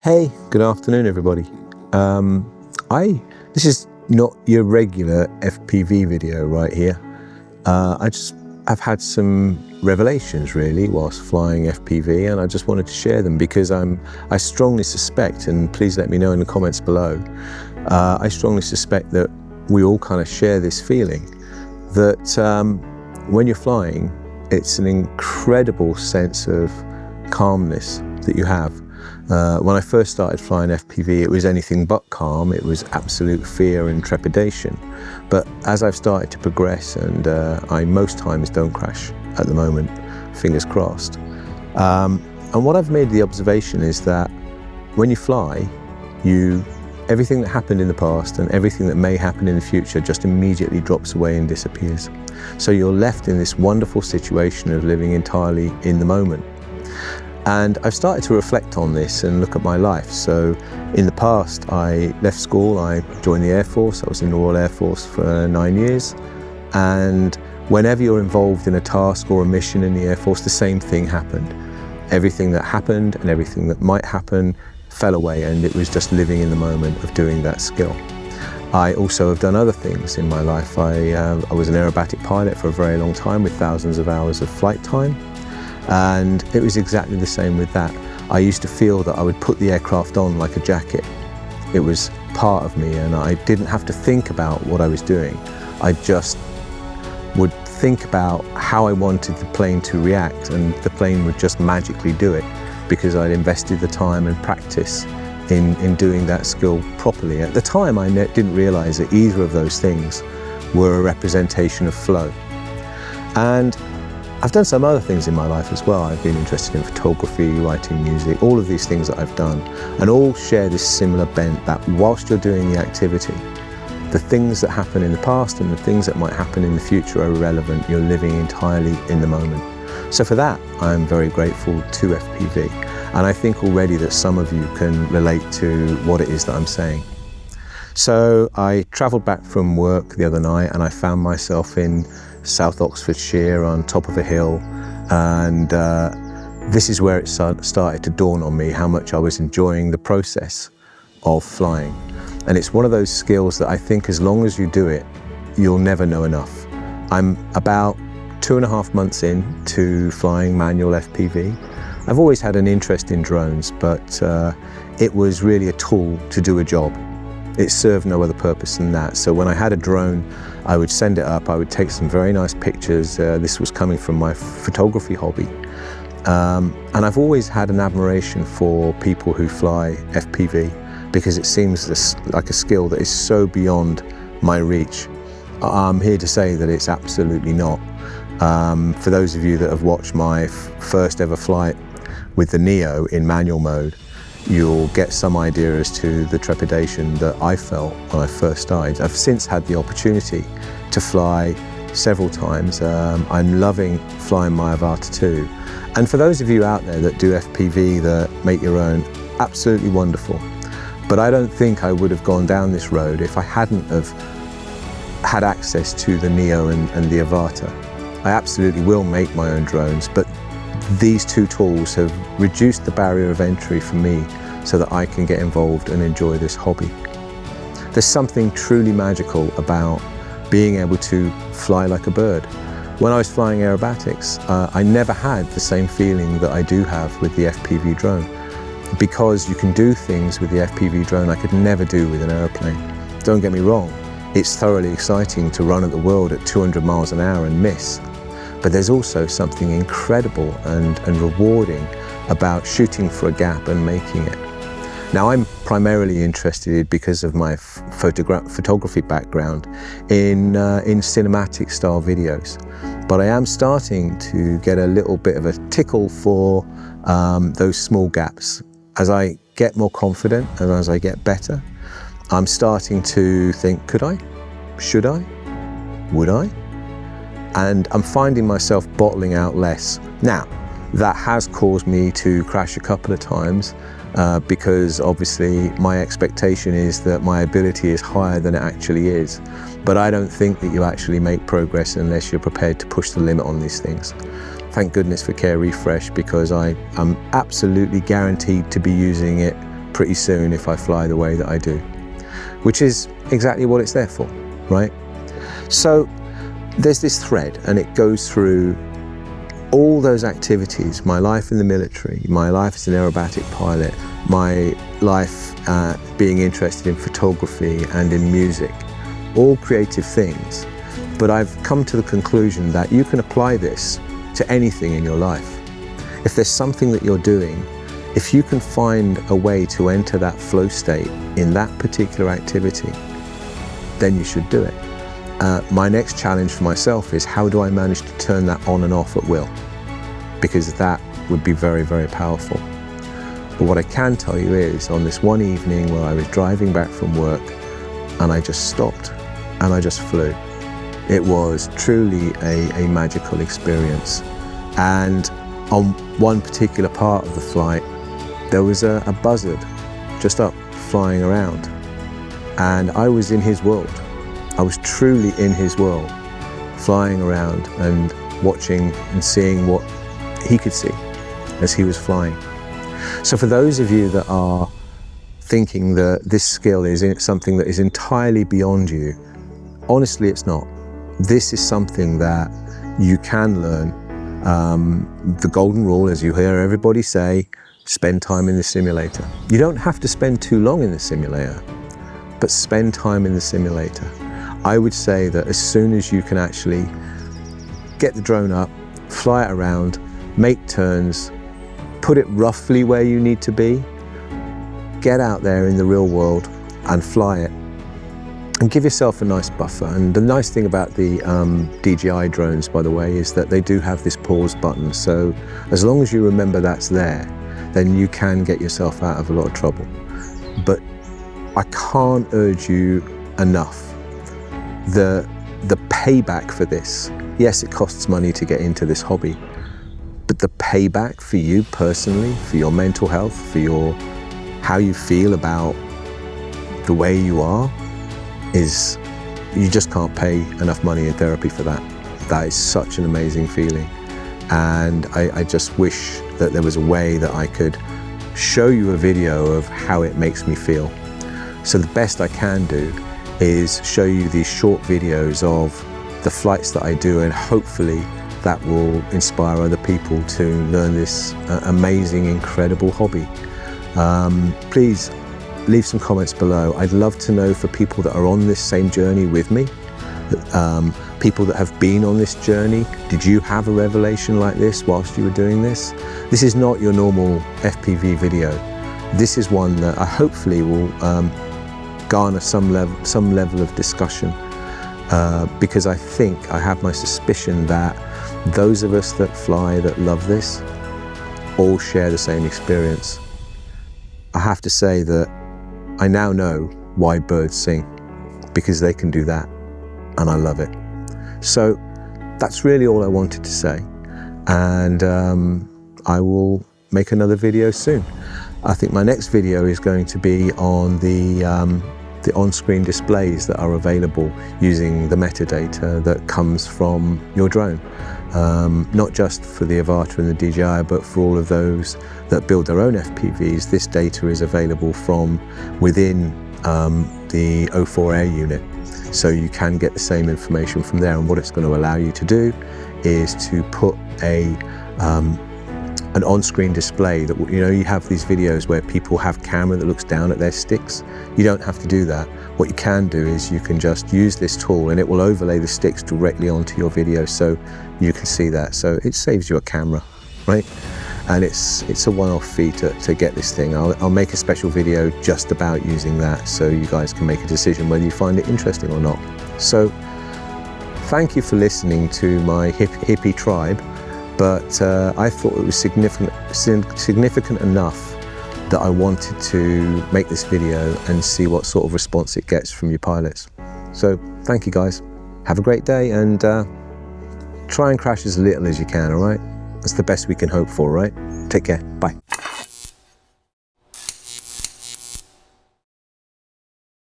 Hey, good afternoon, everybody. This is not your regular FPV video right here. I've had some revelations really whilst flying FPV, and I just wanted to share them because I strongly suspect, and please let me know in the comments below, I strongly suspect that we all kind of share this feeling that when you're flying, it's an incredible sense of calmness that you have. When I first started flying FPV, it was anything but calm. It was absolute fear and trepidation. But as I've started to progress, and I most times don't crash at the moment, fingers crossed. And what I've made the observation is that when you fly, everything that happened in the past and everything that may happen in the future just immediately drops away and disappears. So you're left in this wonderful situation of living entirely in the moment. And I've started to reflect on this and look at my life. So in the past, I left school, I joined the Air Force. I was in the Royal Air Force for 9 years. And whenever you're involved in a task or a mission in the Air Force, the same thing happened. Everything that happened and everything that might happen fell away, and it was just living in the moment of doing that skill. I also have done other things in my life. I was an aerobatic pilot for a very long time with thousands of hours of flight time. And it was exactly the same with that. I used to feel that I would put the aircraft on like a jacket. It was part of me, and I didn't have to think about what I was doing. I just would think about how I wanted the plane to react, and the plane would just magically do it because I'd invested the time and practice in doing that skill properly. At the time, I didn't realize that either of those things were a representation of flow. And I've done some other things in my life as well. I've been interested in photography, writing music, all of these things that I've done, and all share this similar bent that whilst you're doing the activity, the things that happen in the past and the things that might happen in the future are irrelevant. You're living entirely in the moment. So for that, I'm very grateful to FPV. And I think already that some of you can relate to what it is that I'm saying. So I travelled back from work the other night, and I found myself in South Oxfordshire on top of a hill, and this is where it started to dawn on me how much I was enjoying the process of flying. And it's one of those skills that I think as long as you do it, you'll never know enough. I'm about 2.5 months into flying manual FPV. I've always had an interest in drones, but it was really a tool to do a job. It served no other purpose than that. So when I had a drone, I would send it up, I would take some very nice pictures. This was coming from my photography hobby. And I've always had an admiration for people who fly FPV because it seems like a skill that is so beyond my reach. I'm here to say that it's absolutely not. For those of you that have watched my first ever flight with the Neo in manual mode, you'll get some idea as to the trepidation that I felt when I first started. I've since had the opportunity to fly several times. I'm loving flying my Avata 2. And for those of you out there that do FPV, that make your own, absolutely wonderful. But I don't think I would have gone down this road if I hadn't have had access to the Neo and the Avata. I absolutely will make my own drones, but these two tools have reduced the barrier of entry for me so that I can get involved and enjoy this hobby. There's something truly magical about being able to fly like a bird. When I was flying aerobatics, I never had the same feeling that I do have with the FPV drone, because you can do things with the FPV drone I could never do with an aeroplane. Don't get me wrong, it's thoroughly exciting to run at the world at 200 miles an hour and miss. But there's also something incredible and rewarding about shooting for a gap and making it. Now, I'm primarily interested, because of my photography background, in cinematic style videos. But I am starting to get a little bit of a tickle for those small gaps. As I get more confident and as I get better, I'm starting to think, could I? Should I? Would I? And I'm finding myself bottling out less. Now, that has caused me to crash a couple of times because obviously my expectation is that my ability is higher than it actually is. But I don't think that you actually make progress unless you're prepared to push the limit on these things. Thank goodness for Care Refresh, because I'm absolutely guaranteed to be using it pretty soon if I fly the way that I do, which is exactly what it's there for, right? So there's this thread, and it goes through all those activities: my life in the military, my life as an aerobatic pilot, my life being interested in photography and in music, all creative things. But I've come to the conclusion that you can apply this to anything in your life. If there's something that you're doing, if you can find a way to enter that flow state in that particular activity, then you should do it. My next challenge for myself is, how do I manage to turn that on and off at will? Because that would be very, very powerful. But what I can tell you is, on this one evening where I was driving back from work and I just stopped and I just flew, it was truly a magical experience. And on one particular part of the flight, there was a buzzard just up flying around, and I was in his world. I was truly in his world, flying around and watching and seeing what he could see as he was flying. So for those of you that are thinking that this skill is something that is entirely beyond you, honestly, it's not. This is something that you can learn. The golden rule, as you hear everybody say, spend time in the simulator. You don't have to spend too long in the simulator, but spend time in the simulator. I would say that as soon as you can actually get the drone up, fly it around, make turns, put it roughly where you need to be, get out there in the real world and fly it, and give yourself a nice buffer. And the nice thing about the DJI drones, by the way, is that they do have this pause button. So as long as you remember that's there, then you can get yourself out of a lot of trouble. But I can't urge you enough. The payback for this, yes, it costs money to get into this hobby, but the payback for you personally, for your mental health, for how you feel about the way you are, is, you just can't pay enough money in therapy for that. That is such an amazing feeling. And I just wish that there was a way that I could show you a video of how it makes me feel. So the best I can do is show you these short videos of the flights that I do, and hopefully that will inspire other people to learn this amazing, incredible hobby. Please leave some comments below. I'd love to know, for people that are on this same journey with me, people that have been on this journey, did you have a revelation like this whilst you were doing this? This is not your normal FPV video. This is one that I hopefully will garner some level of discussion, because I think, I have my suspicion that those of us that fly, that love this, all share the same experience. I have to say that I now know why birds sing, because they can do that, and I love it. So that's really all I wanted to say, and I will make another video soon. I think my next video is going to be on the on-screen displays that are available using the metadata that comes from your drone. Not just for the Avata and the DJI, but for all of those that build their own FPVs. This data is available from within the O4 Air unit, so you can get the same information from there. And what it's going to allow you to do is to put an on-screen display that, you know, you have these videos where people have camera that looks down at their sticks. You don't have to do that. What you can do is you can just use this tool and it will overlay the sticks directly onto your video, so you can see that. So it saves you a camera, right? And it's a one-off fee to get this thing. I'll make a special video just about using that, so you guys can make a decision whether you find it interesting or not. So thank you for listening to my hippie tribe. But I thought it was significant enough that I wanted to make this video and see what sort of response it gets from you pilots. So thank you guys. Have a great day, and try and crash as little as you can, all right? That's the best we can hope for, right? Take care. Bye.